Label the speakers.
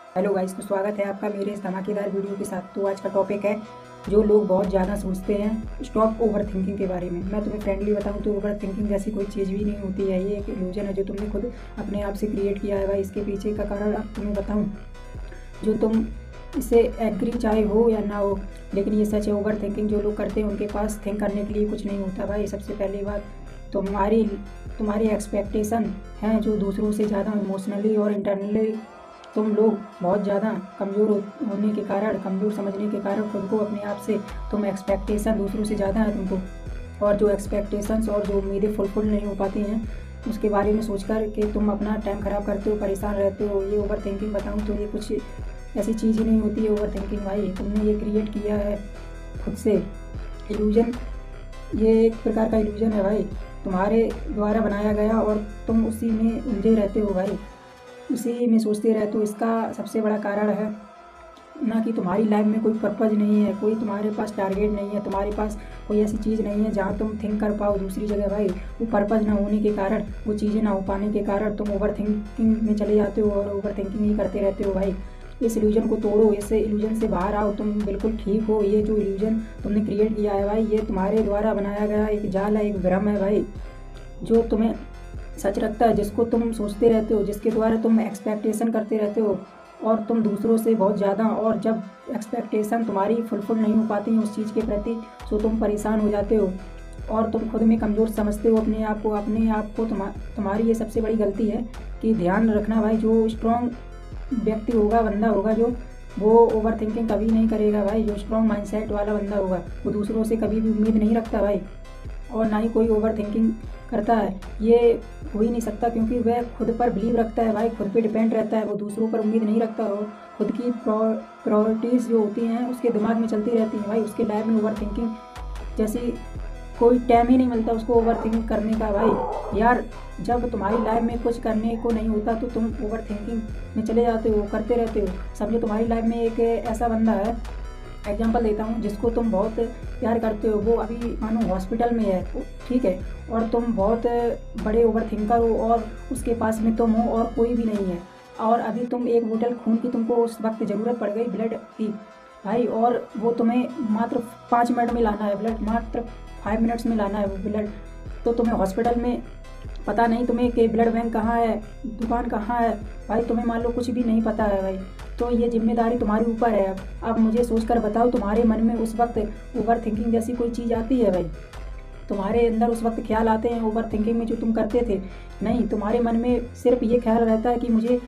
Speaker 1: Hello guys, तो स्वागत है आपका मेरे इस धमाकेदार वीडियो के साथ। तो आज का टॉपिक है जो लोग बहुत ज़्यादा सोचते हैं, स्टॉप ओवर थिंकिंग के बारे में। मैं तुम्हें फ्रेंडली बताऊं तो ओवर थिंकिंग जैसी कोई चीज़ भी नहीं होती है। ये एक इल्यूजन है जो तुमने खुद अपने आप से क्रिएट किया है भाई। इसके पीछे का कारण अब तुम्हें बताऊं, जो तुम इससे एग्री चाहे हो या ना हो, लेकिन ये सच है। ओवर थिंकिंग जो लोग करते हैं उनके पास थिंक करने के लिए कुछ नहीं होता भाई। सबसे पहली बात, तुम्हारी तुम्हारी एक्सपेक्टेशन हैं जो दूसरों से ज़्यादा इमोशनली और इंटरनली तुम लोग बहुत ज़्यादा कमज़ोर होने के कारण, कमज़ोर समझने के कारण खुद को अपने आप से, तुम एक्सपेक्टेशन दूसरों से ज़्यादा है तुमको। और जो एक्सपेक्टेशंस और जो उम्मीदें फुलफिल नहीं हो पाती हैं उसके बारे में सोचकर के तुम अपना टाइम ख़राब करते हो, परेशान रहते हो। ये ओवर थिंकिंग बताऊँ तो ये कुछ ऐसी चीज़ ही नहीं होती है ओवर थिंकिंग भाई। तुमने ये क्रिएट किया है खुद से इल्यूजन। ये एक प्रकार का इल्यूजन है भाई, तुम्हारे द्वारा बनाया गया, और तुम उसी में उलझे रहते हो भाई, उसी में सोचते रहते हो। इसका सबसे बड़ा कारण है ना कि तुम्हारी लाइफ में कोई पर्पज़ नहीं है, कोई तुम्हारे पास टारगेट नहीं है, तुम्हारे पास कोई ऐसी चीज़ नहीं है जहाँ तुम थिंक कर पाओ दूसरी जगह भाई। वो पर्पज़ ना होने के कारण, वो चीज़ें ना हो पाने के कारण तुम ओवर थिंकिंग में चले जाते हो और ओवर थिंकिंग ही करते रहते हो भाई। इस इल्यूजन को तोड़ो, इस इल्यूजन से बाहर आओ, तुम बिल्कुल ठीक हो। ये जो इल्यूजन तुमने क्रिएट किया है भाई, ये तुम्हारे द्वारा बनाया गया एक जाल है, एक भ्रम है भाई, जो तुम्हें सच रखता है, जिसको तुम सोचते रहते हो, जिसके द्वारा तुम एक्सपेक्टेशन करते रहते हो और तुम दूसरों से बहुत ज़्यादा। और जब एक्सपेक्टेशन तुम्हारी फुलफिल नहीं हो पाती हैं उस चीज़ के प्रति, तो तुम परेशान हो जाते हो और तुम खुद में कमज़ोर समझते हो अपने आप को। तुम्हारी ये सबसे बड़ी गलती है कि ध्यान रखना भाई, जो स्ट्रॉन्ग व्यक्ति होगा, बंदा होगा, जो वो ओवर थिंकिंग कभी नहीं करेगा भाई। जो स्ट्रॉन्ग माइंडसेट वाला बंदा होगा वो दूसरों से कभी भी उम्मीद नहीं रखता भाई, और ना ही कोई ओवर थिंकिंग करता है। ये हो ही नहीं सकता क्योंकि वह खुद पर बिलीव रखता है भाई, खुद पे डिपेंड रहता है, वो दूसरों पर उम्मीद नहीं रखता हो। खुद की प्रायोरिटीज़ जो होती हैं उसके दिमाग में चलती रहती हैं भाई। उसके लाइफ में ओवर थिंकिंग जैसी कोई टाइम ही नहीं मिलता उसको ओवर थिंक करने का भाई। यार, जब तुम्हारी लाइफ में कुछ करने को नहीं होता तो तुम ओवर थिंकिंग में चले जाते हो, करते रहते हो। समझो तुम्हारी लाइफ में एक ऐसा बंदा है, एग्जांपल देता हूँ, जिसको तुम बहुत प्यार करते हो, वो अभी मानो हॉस्पिटल में है, ठीक है, और तुम बहुत बड़े ओवर थिंकर हो और उसके पास में तुम हो और कोई भी नहीं है, और अभी तुम एक बोतल खून की तुमको उस वक्त ज़रूरत पड़ गई, ब्लड की भाई, और वो तुम्हें मात्र 5 मिनट में लाना है ब्लड, मात्र 5 मिनट्स में लाना है वो ब्लड। तो तुम्हें हॉस्पिटल में पता नहीं तुम्हें कि ब्लड बैंक कहाँ है, दुकान कहाँ है भाई, तुम्हें मान लो कुछ भी नहीं पता है भाई। तो ये जिम्मेदारी तुम्हारे ऊपर है। अब मुझे सोचकर बताओ, तुम्हारे मन में उस वक्त ओवर थिंकिंग जैसी कोई चीज़ आती है भाई? तुम्हारे अंदर उस वक्त ख्याल आते हैं ओवर थिंकिंग में जो तुम करते थे? नहीं, तुम्हारे मन में सिर्फ ये ख्याल रहता है कि मुझे